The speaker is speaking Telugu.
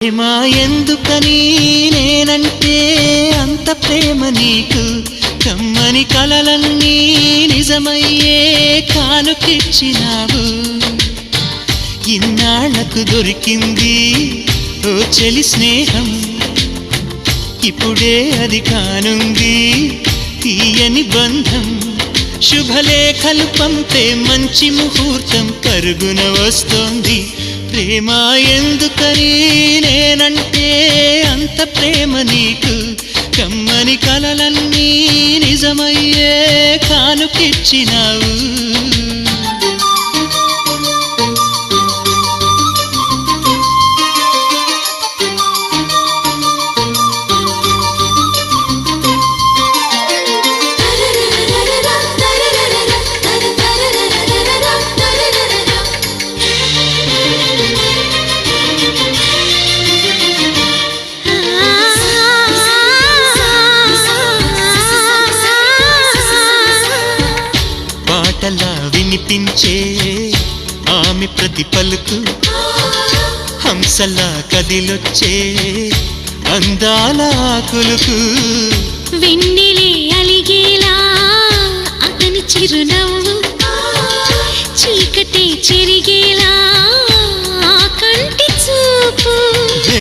ప్రేమ ఎందుకని నేనంటే అంత ప్రేమ నీకు కమ్మని కలలన్నీ నిజమయ్యే కానుకిచ్చినావు ఇన్నాళ్లకు దొరికింది ఓ చెలి స్నేహం ఇప్పుడే అది కానుంది తీయని బంధం శుభలేఖలు పంపే మంచి ముహూర్తం పరుగున వస్తోంది ప్రేమ ఎందుకని నేనంటే అంత ప్రేమ నీకు కమ్మని కలలన్నీ నిజమయ్యే కానుకిచ్చినావు పాటలా వినిపించే ఆమె ప్రతి పలుకు హంసలా కదిలొచ్చే అందాల కులుకు వెన్నెలే అలిగేలా అతని చిరునవ్వు